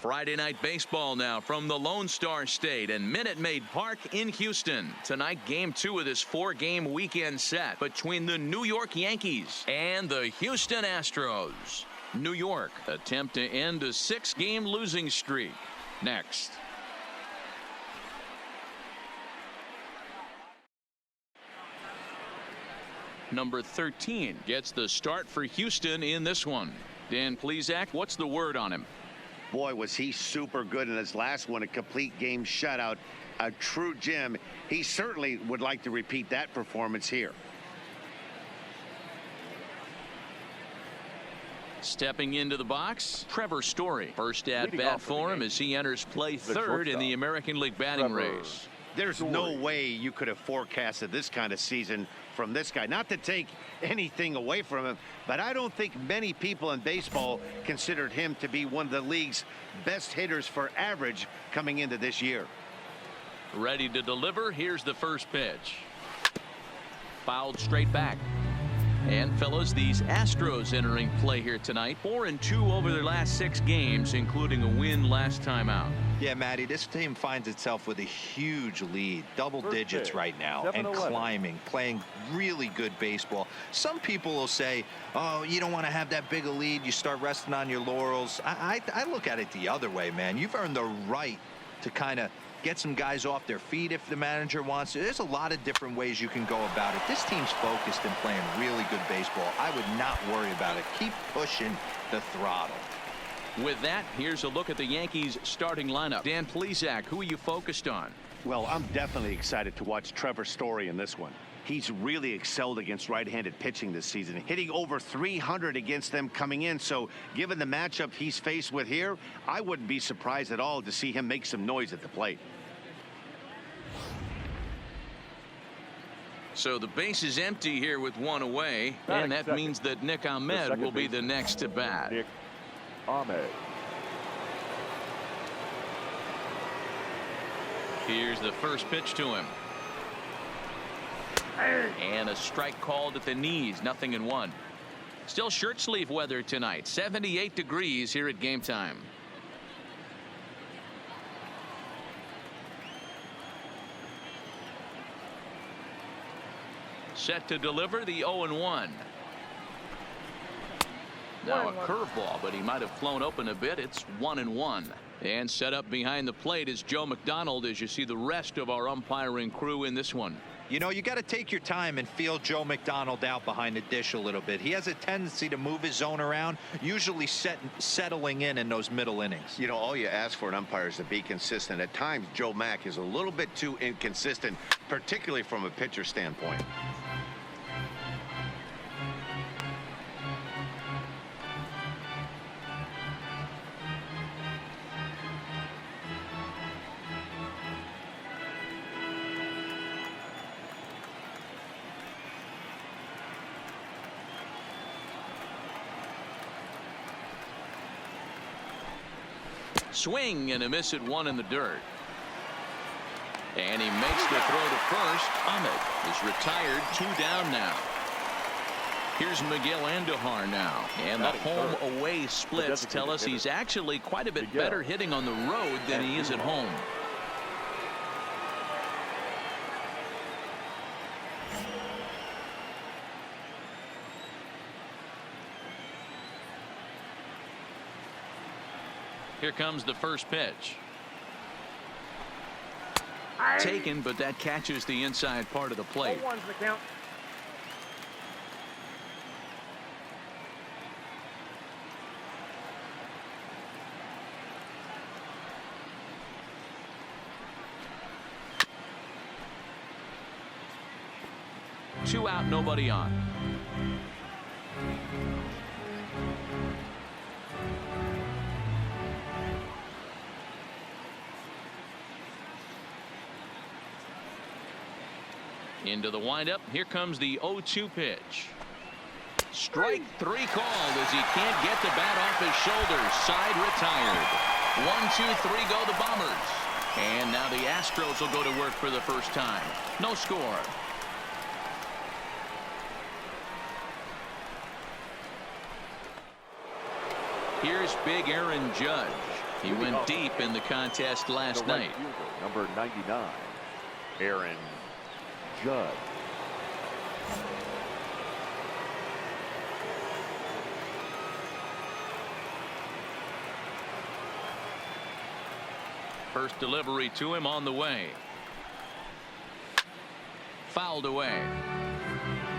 Friday night baseball now from the Lone Star State and Minute Maid Park in Houston. Tonight, game 2 of this 4-game weekend set between the New York Yankees and the Houston Astros. New York attempt to end a 6-game losing streak. Next. Number 13 gets the start for Houston in this one. Dan Plesac, what's the word on him? Boy, was he super good in his last one, a complete game shutout, a true gem. He certainly would like to repeat that performance here. Stepping into the box, Trevor Story. First at bat for him as he enters play third in the American League batting race. There's no way you could have forecasted this kind of season from this guy. Not to take anything away from him, but I don't think many people in baseball considered him to be one of the league's best hitters for average coming into this year. Ready to deliver. Here's the first pitch. Fouled straight back. And fellas, these Astros entering play here tonight. 4-2 over their last 6 games, including a win last time out. Yeah, Matty, this team finds itself with a huge lead, double digits right now, and climbing, playing really good baseball. Some people will say, oh, you don't want to have that big a lead. You start resting on your laurels. I look at it the other way, man. You've earned the right to kind of get some guys off their feet if the manager wants to. There's a lot of different ways you can go about it. This team's focused and playing really good baseball. I would not worry about it. Keep pushing the throttle. With that, here's a look at the Yankees starting lineup. Dan Plesac, who are you focused on? Well, I'm definitely excited to watch Trevor Story in this one. He's really excelled against right-handed pitching this season, hitting over 300 against them coming in. So given the matchup he's faced with here, I wouldn't be surprised at all to see him make some noise at the plate. So the base is empty here with 1 away, and that means that Nick Ahmed will be the next to bat. Nick Ahmed. Here's the first pitch to him. And a strike called at the knees, 0-1. Still shirt sleeve weather tonight, 78 degrees here at game time. Set to deliver the 0-1. Now a curveball, but he might have flown open a bit. It's 1-1. And set up behind the plate is Joe McDonald as you see the rest of our umpiring crew in this one. You know, you got to take your time and feel Joe McDonald out behind the dish a little bit. He has a tendency to move his zone around, usually settling in those middle innings. You know, all you ask for an umpire is to be consistent. At times, Joe Mack is a little bit too inconsistent, particularly from a pitcher standpoint. Swing and a miss at 1 in the dirt. And he makes the throw to first. Ahmed is retired, 2 down now. Here's Miguel Andujar now. And the home away splits tell us he's actually quite a bit better hitting on the road than he is at home. Here comes the first pitch. Taken, but that catches the inside part of the plate. 0-1's the count. Two out, nobody on. Into the windup. Here comes the 0-2 pitch. Strike 3 called as he can't get the bat off his shoulders. Side retired. 1-2-3 go the Bombers. And now the Astros will go to work for the first time. No score. Here's big Aaron Judge. He went deep in the contest last night. Number 99, Aaron Judge. First delivery to him on the way. Fouled away.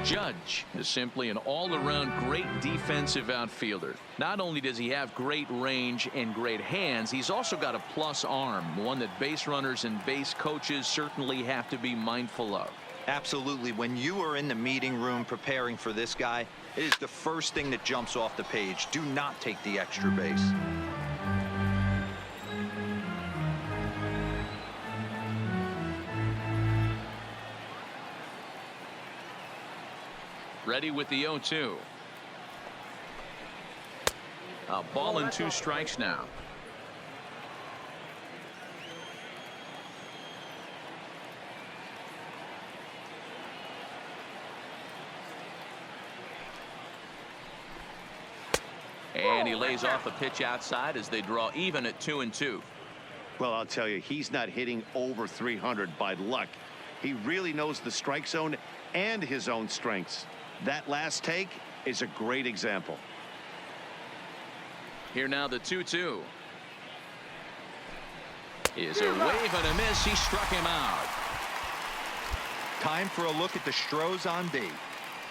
Judge is simply an all-around great defensive outfielder. Not only does he have great range and great hands, he's also got a plus arm, one that base runners and base coaches certainly have to be mindful of. Absolutely. When you are in the meeting room preparing for this guy, it is the first thing that jumps off the page. Do not take the extra base. Ready with the 0-2. A ball and 2 strikes now. And he lays off a pitch outside as they draw even at 2-2. Well, I'll tell you, he's not hitting over 300 by luck. He really knows the strike zone and his own strengths. That last take is a great example. Here now the 2-2. Is a wave and a miss. He struck him out. Time for a look at the Astros on D.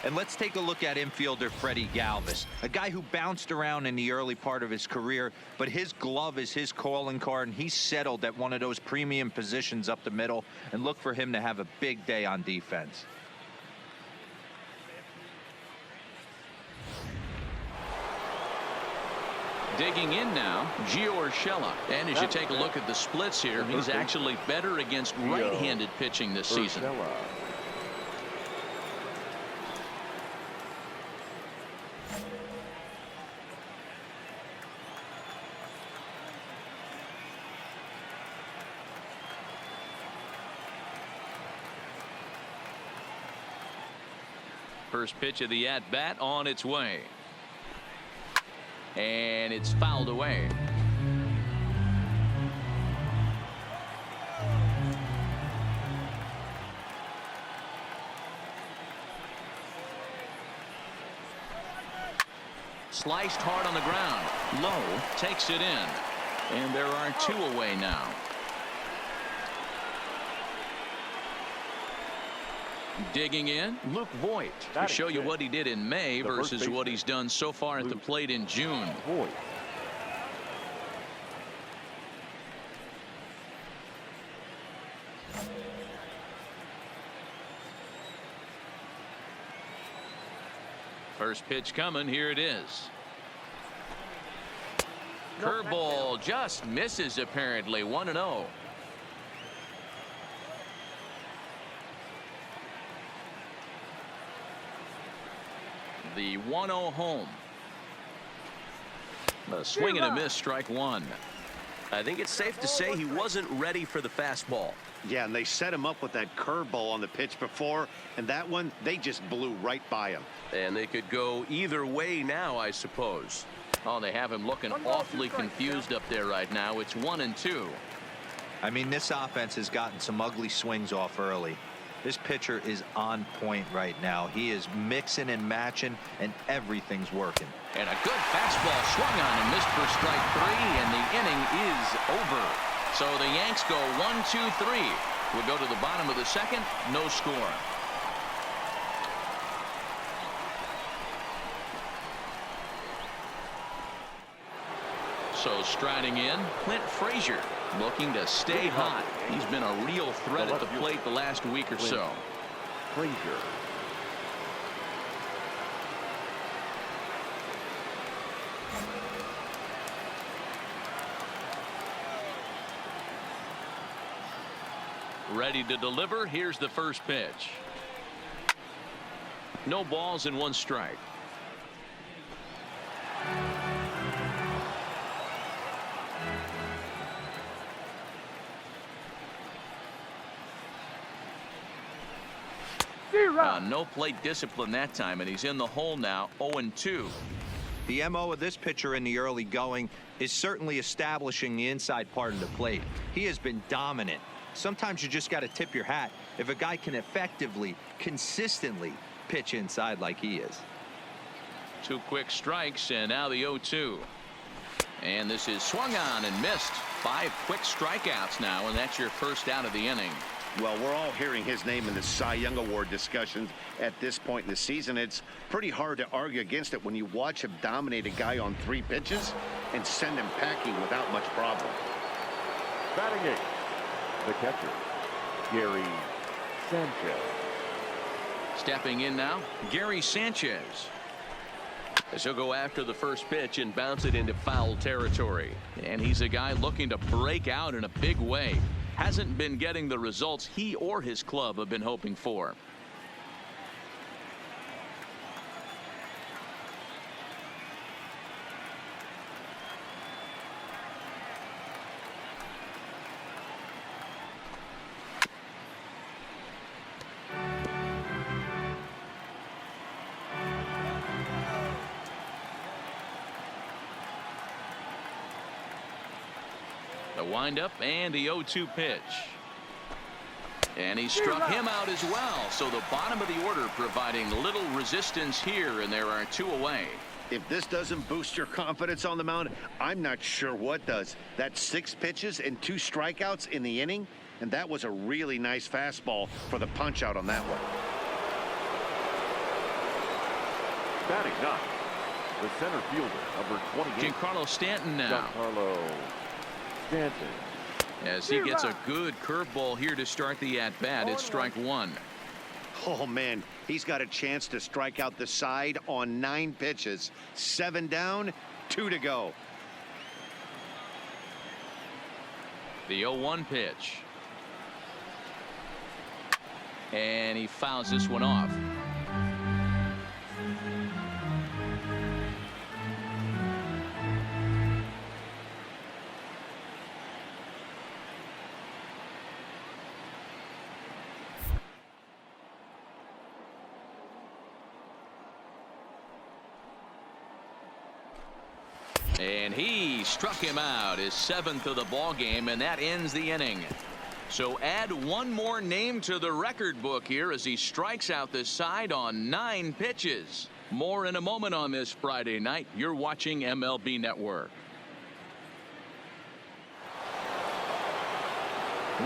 And let's take a look at infielder Freddie Galvis, a guy who bounced around in the early part of his career, but his glove is his calling card, and he's settled at one of those premium positions up the middle, and look for him to have a big day on defense. Digging in now, Gio Urshela. And as you take a look at the splits here, he's actually better against right-handed pitching this season. First pitch of the at-bat on its way. And it's fouled away. Sliced hard on the ground. Low takes it in. And there are 2 away now. Digging in, Luke Voigt, to show you what he did in May versus what he's done so far at the plate in June. First pitch coming. Here it is. Curveball just misses apparently. 1-0. The 1-0 home. A swing and a miss, strike 1. I think it's safe to say he wasn't ready for the fastball. Yeah, and they set him up with that curveball on the pitch before, and that one, they just blew right by him. And they could go either way now, I suppose. Oh, they have him looking awfully confused up there right now. It's 1-2. I mean, this offense has gotten some ugly swings off early. This pitcher is on point right now. He is mixing and matching, and everything's working. And a good fastball swung on and missed for strike 3, and the inning is over. So the Yanks go 1-2-3. We'll go to the bottom of the second. No score. So striding in, Clint Frazier, looking to stay hot. He's been a real threat at the plate the last week or so. Frazier. Ready to deliver. Here's the first pitch. No balls and 1 strike. No plate discipline that time, and he's in the hole now. 0-2. The MO of this pitcher in the early going is certainly establishing the inside part of the plate. He has been dominant. Sometimes you just got to tip your hat if a guy can effectively, consistently pitch inside like he is. 2 quick strikes, and now the 0-2. And this is swung on and missed. 5 quick strikeouts now, and that's your first out of the inning. Well, we're all hearing his name in the Cy Young Award discussions at this point in the season. It's pretty hard to argue against it when you watch him dominate a guy on 3 pitches and send him packing without much problem. Batting 8, the catcher, Gary Sanchez. Stepping in now, Gary Sanchez. As he'll go after the first pitch and bounce it into foul territory. And he's a guy looking to break out in a big way. Hasn't been getting the results he or his club have been hoping for. The windup and the 0-2 pitch. And he struck him out as well. So the bottom of the order providing little resistance here, and there are 2 away. If this doesn't boost your confidence on the mound, I'm not sure what does. That's 6 pitches and 2 strikeouts in the inning, and that was a really nice fastball for the punch out on that one. Batting 9, the center fielder, number 28. Giancarlo Stanton now. Giancarlo Stanton. As he gets a good curveball here to start the at-bat. It's strike 1. Oh, man, he's got a chance to strike out the side on 9 pitches. 7 down, 2 to go. The 0-1 pitch. And he fouls this one off. And he struck him out, his 7th of the ball game, and that ends the inning. So add 1 more name to the record book here as he strikes out the side on 9 pitches. More in a moment on this Friday night. You're watching MLB Network.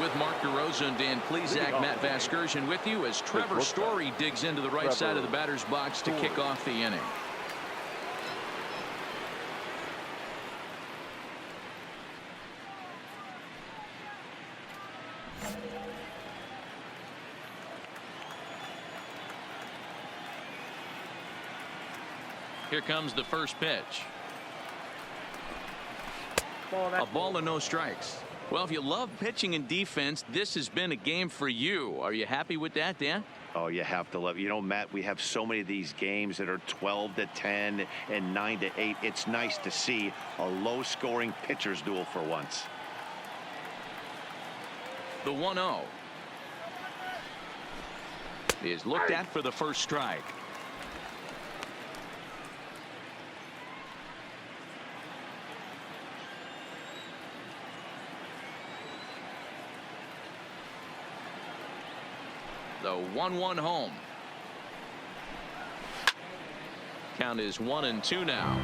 With Mark DeRosa and Dan Plesac, Matt Vasgersian with you as Trevor Story digs into the right side of the batter's box to kick off the inning. Here comes the first pitch. A ball and no strikes. Well, if you love pitching and defense, this has been a game for you. Are you happy with that, Dan? Oh, you have to love it. You know, Matt, we have so many of these games that are 12-10 and 9-8. It's nice to see a low-scoring pitcher's duel for once. The 1-0 is looked at for the first strike. The 1-1 home. Count is 1-2 now.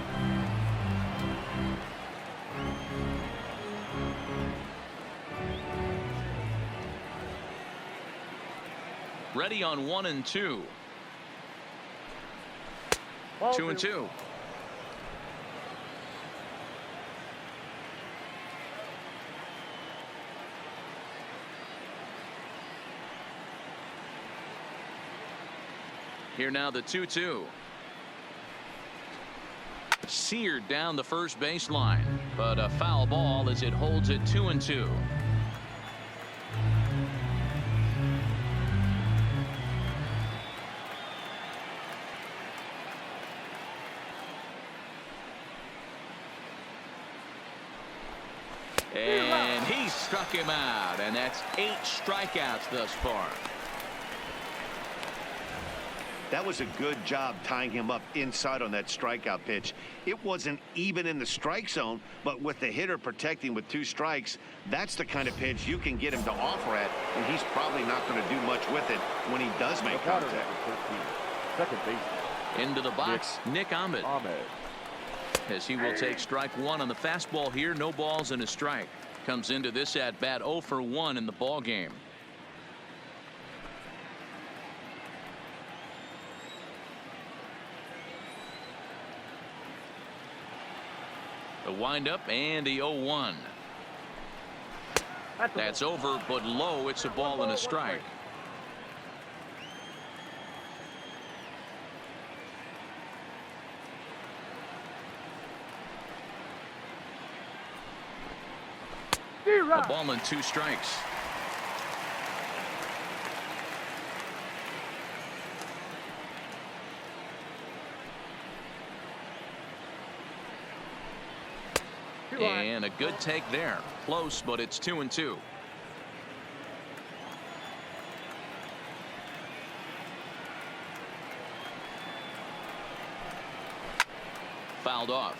Ready on 1-2. 2-2. Here now the 2-2. Seared down the first baseline, but a foul ball as it holds it 2-2. And he struck him out, and that's 8 strikeouts thus far. That was a good job tying him up inside on that strikeout pitch. It wasn't even in the strike zone, but with the hitter protecting with 2 strikes, that's the kind of pitch you can get him to offer at, and he's probably not going to do much with it when he does make contact. Second baseman. Into the box, Nick Ahmed. As he will take strike 1 on the fastball here. No balls and a strike. Comes into this at bat 0 for 1 in the ball game. The windup and the 0-1. That's over, but low. It's a ball and a strike. A ball and 2 strikes. And a good take there. Close, but it's 2-2. Fouled off.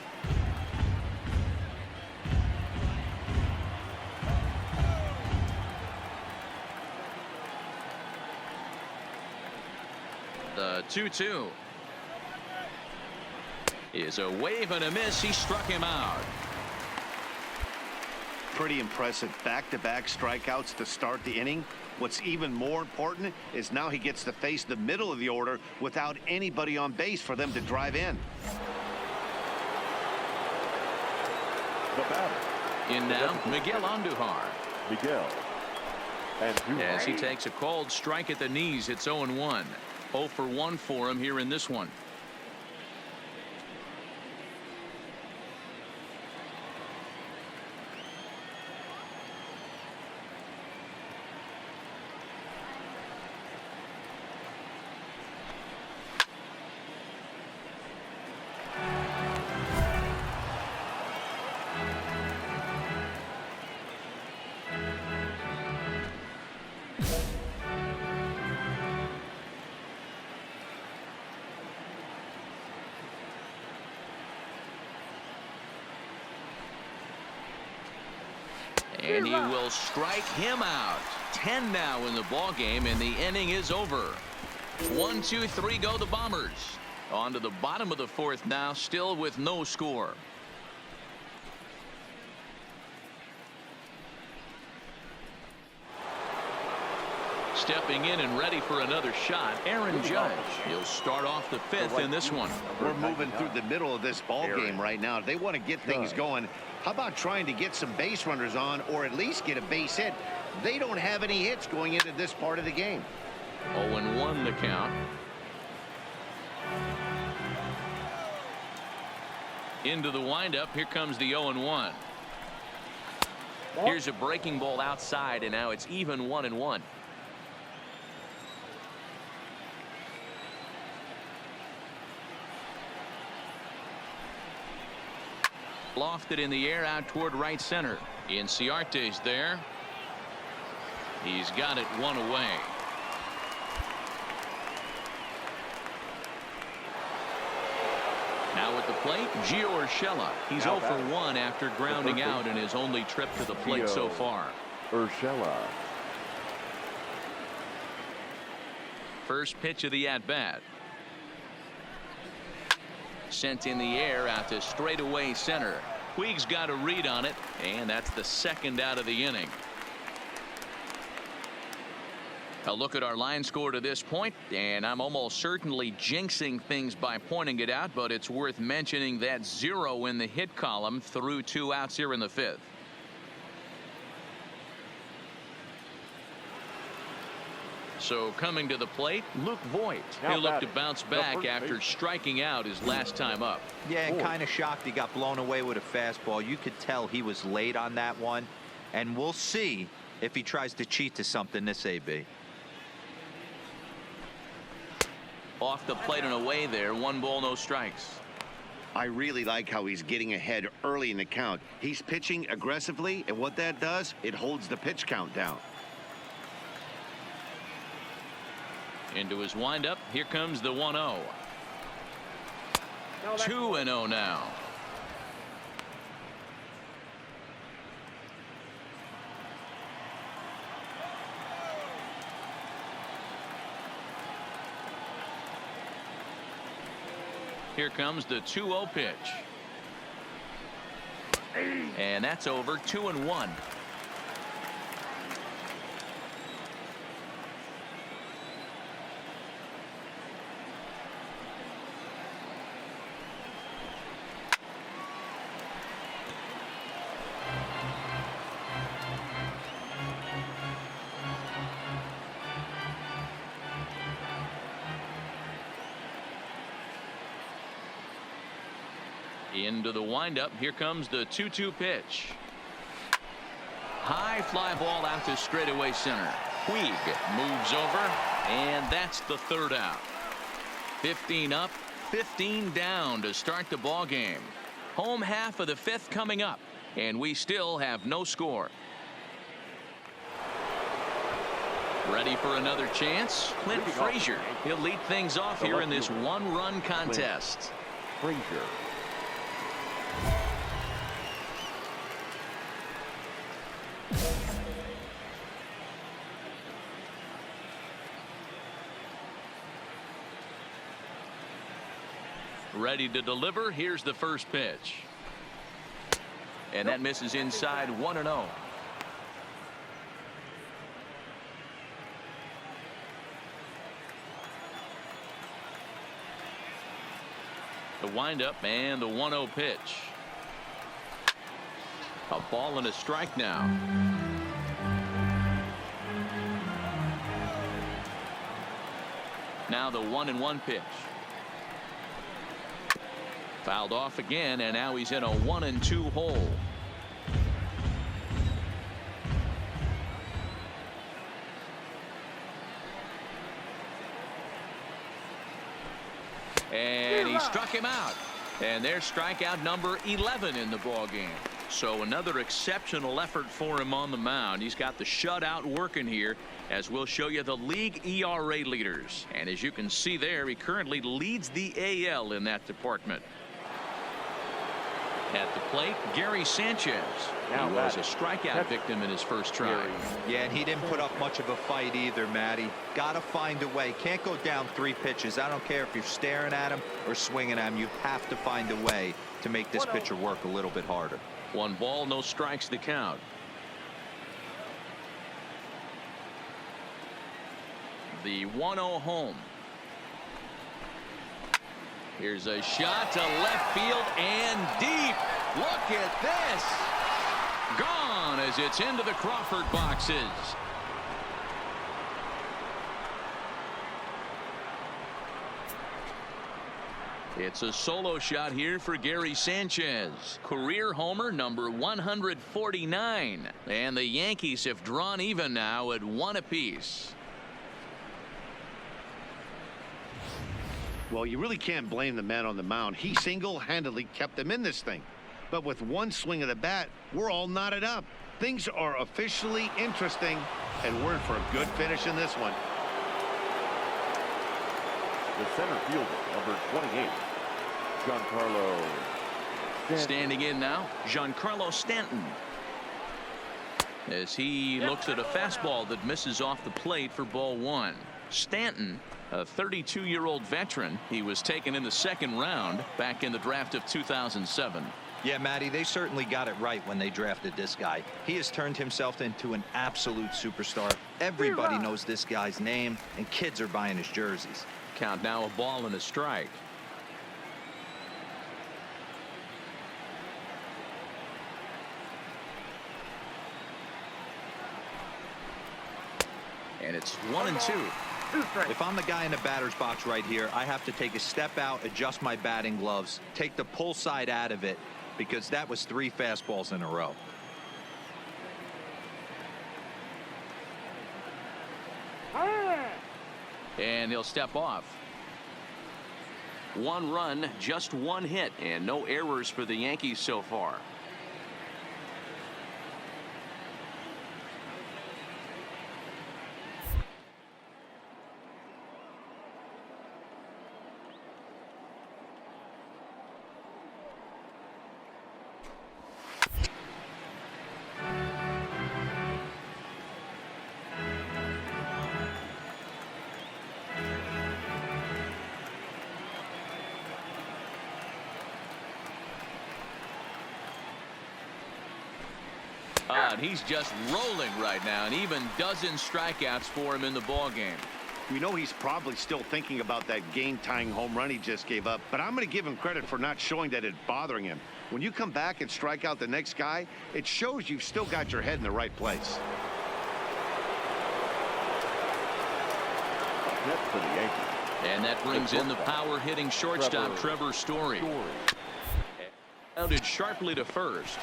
The 2-2 is a wave and a miss. He struck him out. Pretty impressive back-to-back strikeouts to start the inning. What's even more important is now he gets to face the middle of the order without anybody on base for them to drive in. The batter. In now, Miguel Andujar. Miguel. As he takes a called strike at the knees, it's 0-1. 0 for 1 for him here in this one. And he will strike him out. 10 now in the ball game, and the inning is over. 1, 2, 3 go the Bombers. On to the bottom of the 4th now, still with no score. Stepping in and ready for another shot, Aaron Judge. He'll start off the 5th in this one. We're moving through the middle of this ball game right now. They want to get things going. How about trying to get some base runners on, or at least get a base hit? They don't have any hits going into this part of the game. 0-1 the count. Into the windup. Here comes the 0-1. Here's a breaking ball outside, and now it's even 1-1. Lofted in the air out toward right center. Inciarte's there. He's got it 1 away. Now at the plate, Gio Urshela. He's 0 for 1 after grounding out in his only trip to the plate so far. Urshela. First pitch of the at-bat. Sent in the air out to straightaway center. Puig's got a read on it, and that's the 2nd out of the inning. A look at our line score to this point, and I'm almost certainly jinxing things by pointing it out, but it's worth mentioning that 0 in the hit column through 2 outs here in the 5th. So coming to the plate, Luke Voigt. He'll look to bounce back after striking out his last time up. Yeah, and kind of shocked he got blown away with a fastball. You could tell he was late on that one, and we'll see if he tries to cheat to something this AB. Off the plate and away there. 1 ball, no strikes. I really like how he's getting ahead early in the count. He's pitching aggressively, and what that does, it holds the pitch count down. Into his windup. Here comes the 1-0. 2-0 now. Here comes the 2-0 pitch. And that's over. 2-1. Into the windup. Here comes the 2-2 pitch. High fly ball out to straightaway center. Puig moves over, and that's the third out. 15 up, 15 down to start the ball game. Home half of the fifth coming up, and we still have no score. Ready for another chance? Clint Frazier. He'll lead things off here in this one-run contest. Frazier. Ready to deliver. Here's the first pitch. And that misses inside. 1-0. The windup and the 1-0 pitch. A ball and a strike now. Now the 1-1 pitch. Fouled off again, and now he's in a 1-2 hole. And he struck him out. And there's strikeout number 11 in the ball game. So another exceptional effort for him on the mound. He's got the shutout working here, as we'll show you the league ERA leaders. And as you can see there, he currently leads the AL in that department. At the plate, Gary Sanchez. He was a strikeout victim in his first try. Yeah, and he didn't put up much of a fight either, Matty. Got to find a way. Can't go down 3 pitches. I don't care if you're staring at him or swinging at him. You have to find a way to make this pitcher work a little bit harder. 1 ball, no strikes to count. The 1-0 home. Here's a shot to left field and deep. Look at this. Gone as it's into the Crawford boxes. It's a solo shot here for Gary Sanchez. Career homer number 149. And the Yankees have drawn even now at 1 apiece. Well, you really can't blame the man on the mound. He single-handedly kept them in this thing. But with one swing of the bat, we're all knotted up. Things are officially interesting, and we're in for a good finish in this one. The center fielder, number 28, Giancarlo Stanton. Standing in now, Giancarlo Stanton. As he looks at a fastball that misses off the plate for ball 1. Stanton, a 32-year-old veteran. He was taken in the 2nd round back in the draft of 2007. Yeah, Matty, they certainly got it right when they drafted this guy. He has turned himself into an absolute superstar. Everybody knows this guy's name, and kids are buying his jerseys. Count now, a ball and a strike. And it's 1-2. If I'm the guy in the batter's box right here, I have to take a step out, adjust my batting gloves, take the pull side out of it, because that was 3 fastballs in a row. And he'll step off. 1 run, just 1 hit, and no errors for the Yankees so far. out. He's just rolling right now, and even dozen strikeouts for him in the ball game. We know he's probably still thinking about that game-tying home run he just gave up, but I'm going to give him credit for not showing that it's bothering him. When you come back and strike out the next guy, it shows you've still got your head in the right place. That's for the Yankees. And that brings in the power-hitting shortstop, Trevor Story. Grounded sharply to first.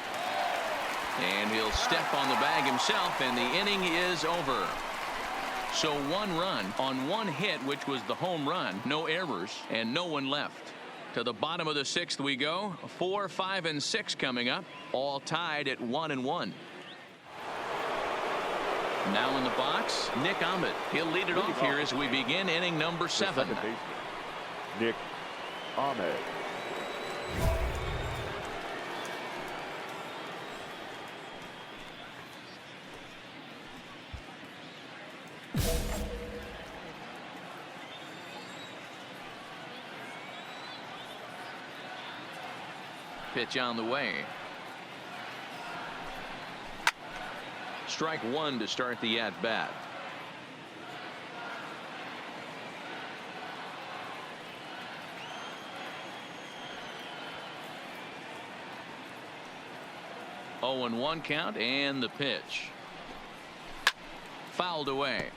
And he'll step on the bag himself, and the inning is over. So 1 run on 1 hit, which was the home run. No errors, and no one left. To the bottom of the 6th we go. 4, 5, and 6 coming up. All tied at 1-1. Now in the box, Nick Ahmed. He'll lead it off here as we begin inning number 7. Second baseman, Nick Ahmed. Pitch on the way. Strike 1 to start the at-bat. Oh, and 1 count, and the pitch. Fouled away.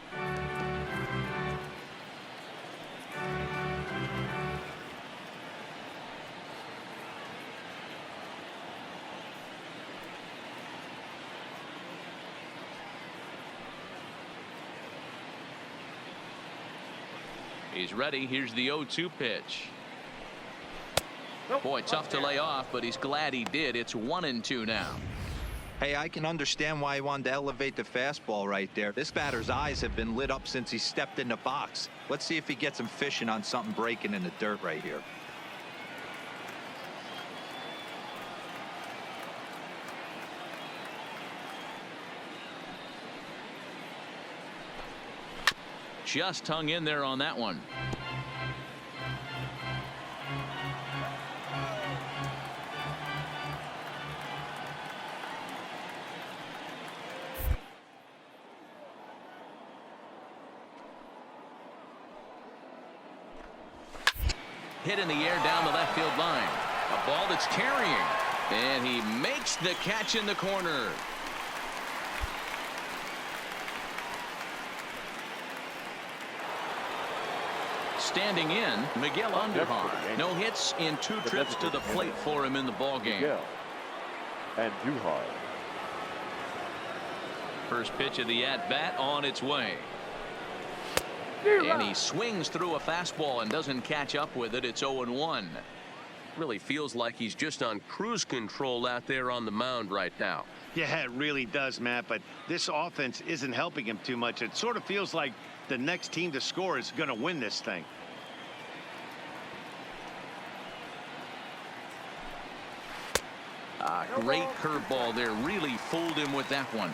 He's ready. Here's the 0-2 pitch. Boy, tough to lay off, but he's glad he did. It's 1-2 now. Hey, I can understand why he wanted to elevate the fastball right there. This batter's eyes have been lit up since he stepped in the box. Let's see if he gets him fishing on something breaking in the dirt right here. Just hung in there on that one. Hit in the air down the left field line. A ball that's carrying. And he makes the catch in the corner. Standing in, Miguel Andujar. No hits in 2 trips to the plate for him in the ball game. Miguel Andujar. First pitch of the at-bat on its way. And he swings through a fastball and doesn't catch up with it. It's 0-1. Really feels like he's just on cruise control out there on the mound right now. Yeah, it really does, Matt, but this offense isn't helping him too much. It sort of feels like the next team to score is going to win this thing. Great curveball there. Really fooled him with that one.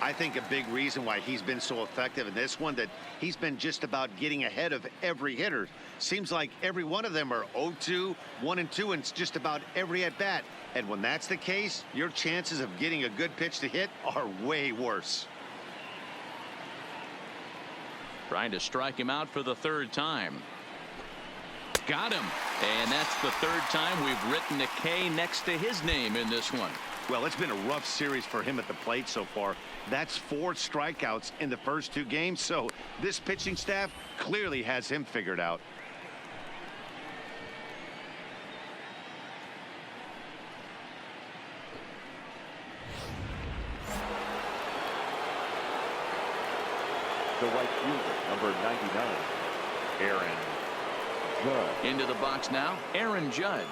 I think a big reason why he's been so effective in this one, that he's been just about getting ahead of every hitter. Seems like every one of them are 0-2, 1-2, and just about every at bat. And when that's the case, your chances of getting a good pitch to hit are way worse. Trying to strike him out for the 3rd time. Got him. And that's the 3rd time we've written a K next to his name in this one. Well, it's been a rough series for him at the plate so far. That's 4 strikeouts in the first 2 games, so this pitching staff clearly has him figured out. The right fielder, number 99, Aaron Judge. Into the box now, Aaron Judge.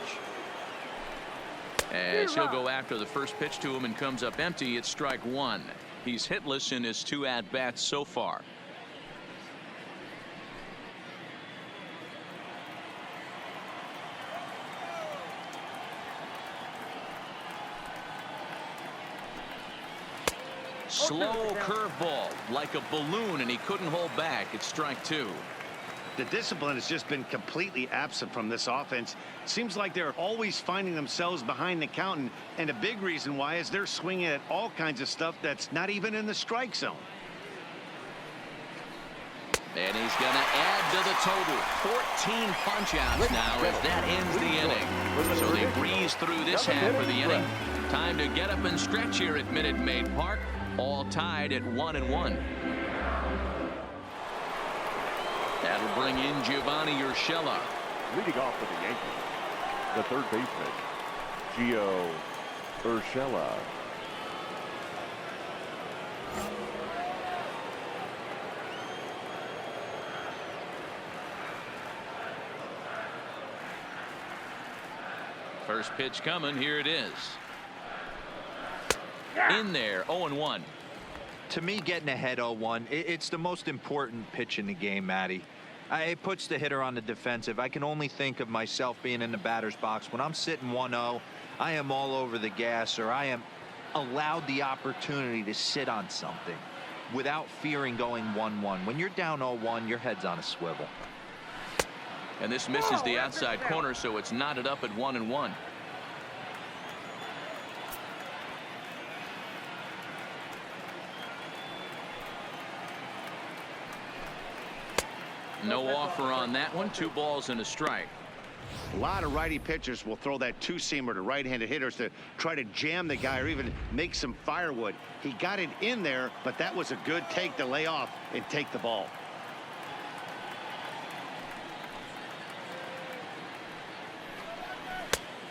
As he'll go after the first pitch to him and comes up empty. It's strike 1. He's hitless in his 2 at-bats so far. Slow curveball like a balloon, and he couldn't hold back. It's strike 2. The discipline has just been completely absent from this offense. Seems like they're always finding themselves behind the count, and a big reason why is they're swinging at all kinds of stuff that's not even in the strike zone. And he's going to add to the total. 14 punch-outs now as that ends the inning. So they breeze through this half of the inning. Time to get up and stretch here at Minute Maid Park. All tied at 1-1. That'll bring in Giovanni Urshela. Leading off for the Yankees, the third baseman, Gio Urshela. First pitch coming. Here it is. In there, 0-1. To me, getting ahead 0-1, it's the most important pitch in the game, Matty. It puts the hitter on the defensive. I can only think of myself being in the batter's box. When I'm sitting 1-0, I am all over the gas, or I am allowed the opportunity to sit on something without fearing going 1-1. When you're down 0-1, your head's on a swivel. And this misses the outside corner, so it's knotted up at 1-1. No offer on that one. 2 balls and a strike. A lot of righty pitchers will throw that two-seamer to right-handed hitters to try to jam the guy or even make some firewood. He got it in there, but that was a good take to lay off and take the ball.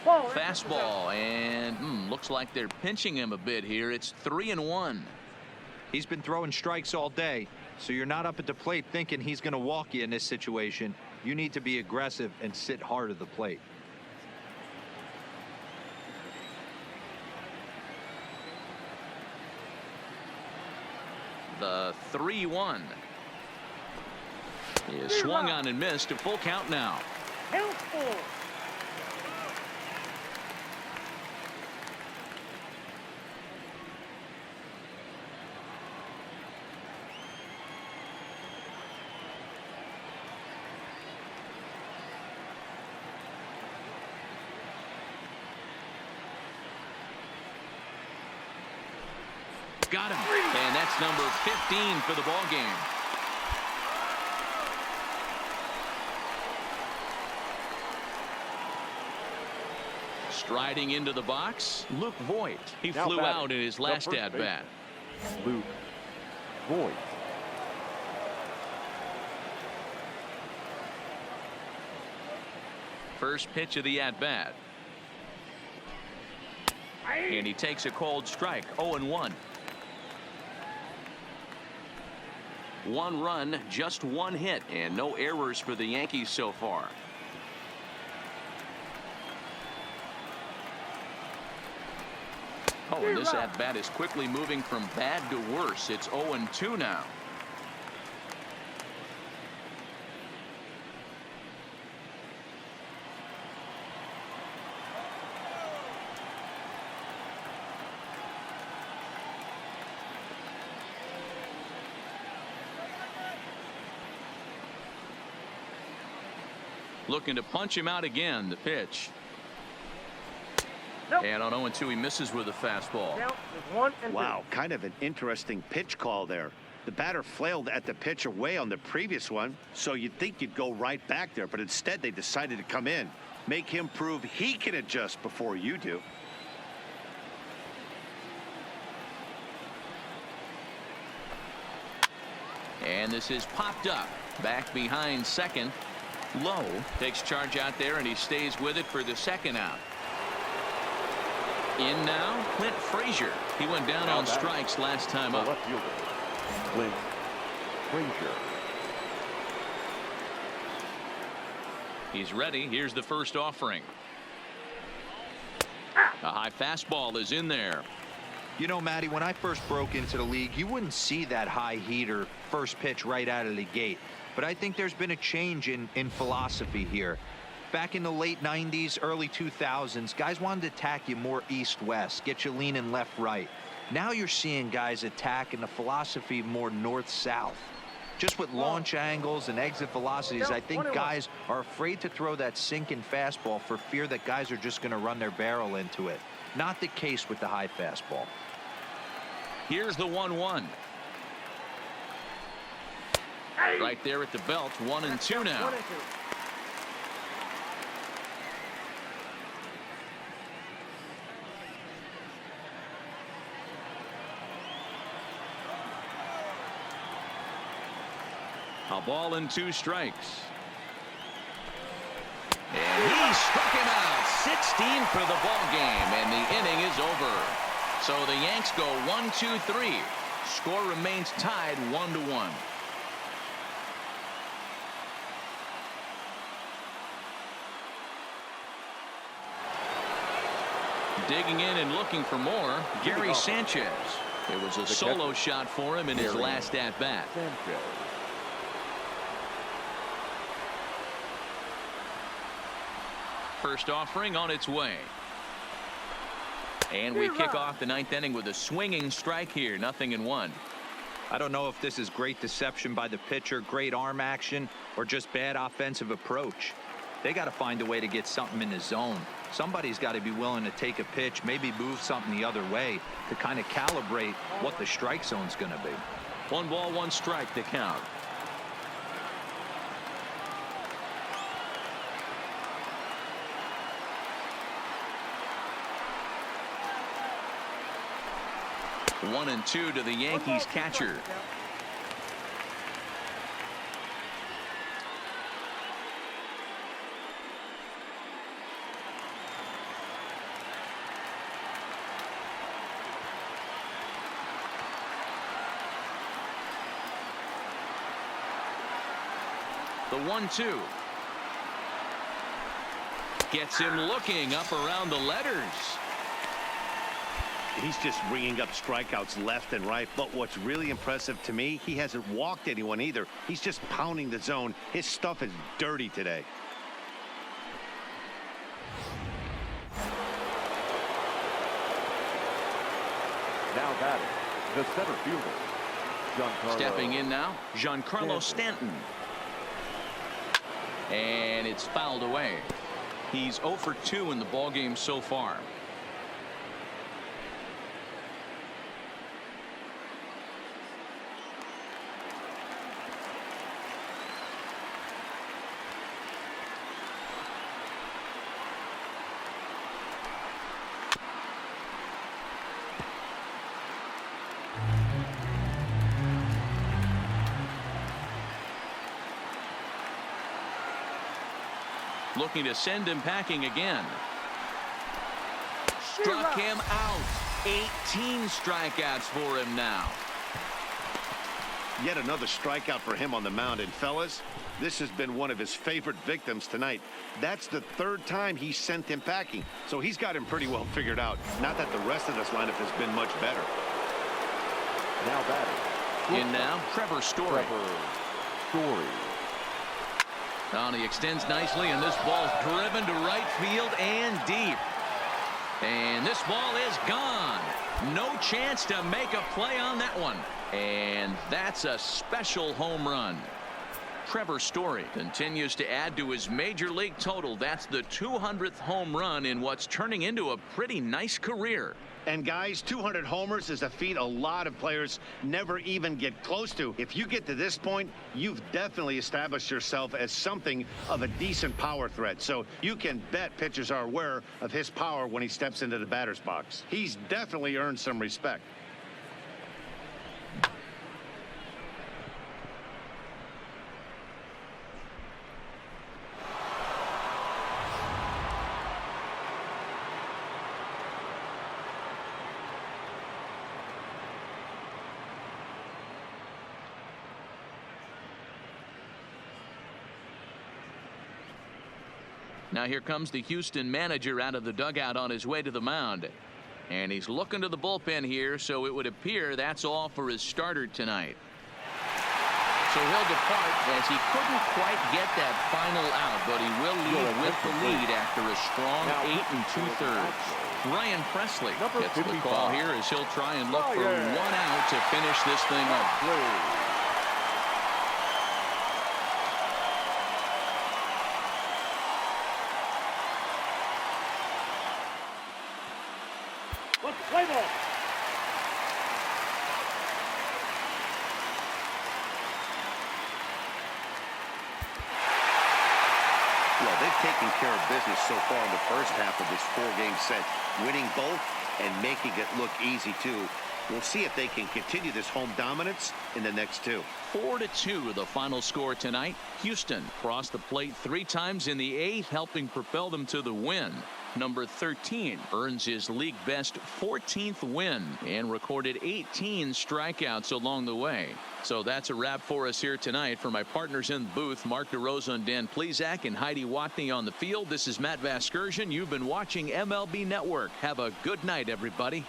Fastball, and looks like they're pinching him a bit here. It's 3-1. He's been throwing strikes all day, so you're not up at the plate thinking he's going to walk you in this situation. You need to be aggressive and sit hard at the plate. The 3-1 is swung on and missed. A full count now. Got him. And that's number 15 for the ball game. Striding into the box, Luke Voigt. He flew out in his last at-bat. Luke Voigt. First pitch of the at-bat. And he takes a cold strike. 0-1. 1 run, just 1 hit, and no errors for the Yankees so far. Oh, and this at-bat is quickly moving from bad to worse. It's 0-2 now. Looking to punch him out again. The pitch. And on 0-2, he misses with a fastball. Wow, kind of an interesting pitch call there. The batter flailed at the pitch away on the previous one, so you'd think you'd go right back there, but instead they decided to come in, make him prove he can adjust before you do. And this is popped up. Back behind second. Lowe takes charge out there, and he stays with it for the second out. In now, Clint Frazier. He went down on strikes last time up. Left fielder, Clint Frazier. He's ready. Here's the first offering. A high fastball is in there. You know, Matty, when I first broke into the league, you wouldn't see that high heater first pitch right out of the gate. But I think there's been a change in philosophy here. Back in the late 90s, early 2000s, guys wanted to attack you more east-west, get you leaning left-right. Now you're seeing guys attack in the philosophy more north-south. Just with launch angles and exit velocities, I think guys are afraid to throw that sinking fastball for fear that guys are just going to run their barrel into it. Not the case with the high fastball. Here's the 1-1. Right there at the belt, 1-2 now. A ball and 2 strikes. And he struck him out. 16 for the ball game, and the inning is over. So the Yanks go 1-2-3. Score remains tied 1-1. Digging in and looking for more, Gary Sanchez. It was a solo shot for him in his last at-bat. First offering on its way. And we kick off the 9th inning with a swinging strike here. 0-1. I don't know if this is great deception by the pitcher, great arm action, or just bad offensive approach. They got to find a way to get something in the zone. Somebody's got to be willing to take a pitch, maybe move something the other way to kind of calibrate what the strike zone's going to be. 1 ball, 1 strike to count. One and 2 to the Yankees catcher. The 1-2 gets him looking up around the letters. He's just ringing up strikeouts left and right. But what's really impressive to me, he hasn't walked anyone either. He's just pounding the zone. His stuff is dirty today. Now batting, the center fielder, Stepping in now, Giancarlo Stanton. And it's fouled away. He's 0 for 2 in the ballgame so far. Looking to send him packing again. Struck him out. 18 strikeouts for him now. Yet another strikeout for him on the mound. And fellas, this has been one of his favorite victims tonight. That's the 3rd time he sent him packing. So he's got him pretty well figured out. Not that the rest of this lineup has been much better. now batting. In now, Trevor Story. He extends nicely, and this ball's driven to right field and deep. And this ball is gone. No chance to make a play on that one. And that's a special home run. Trevor Story continues to add to his major league total. That's the 200th home run in what's turning into a pretty nice career. And guys, 200 homers is a feat a lot of players never even get close to. If you get to this point, you've definitely established yourself as something of a decent power threat. So you can bet pitchers are aware of his power when he steps into the batter's box. He's definitely earned some respect. Now here comes the Houston manager out of the dugout on his way to the mound. And he's looking to the bullpen here, so it would appear that's all for his starter tonight. So he'll depart as he couldn't quite get that final out, but he will leave with the lead after a strong 8 2/3. Ryan Presley gets the call here as he'll try and look for one out to finish this thing up. Let's play ball. Well, they've taken care of business so far in the first half of this 4-game set, winning both and making it look easy too. We'll see if they can continue this home dominance in the next two. 4-2 the final score tonight. Houston crossed the plate 3 times in the 8th, helping propel them to the win. Number 13 earns his league best 14th win and recorded 18 strikeouts along the way. So that's a wrap for us here tonight. For my partners in the booth, Mark DeRosa and Dan Plesac and Heidi Watney on the field, this is Matt Vasgersian. You've been watching MLB Network. Have a good night, everybody.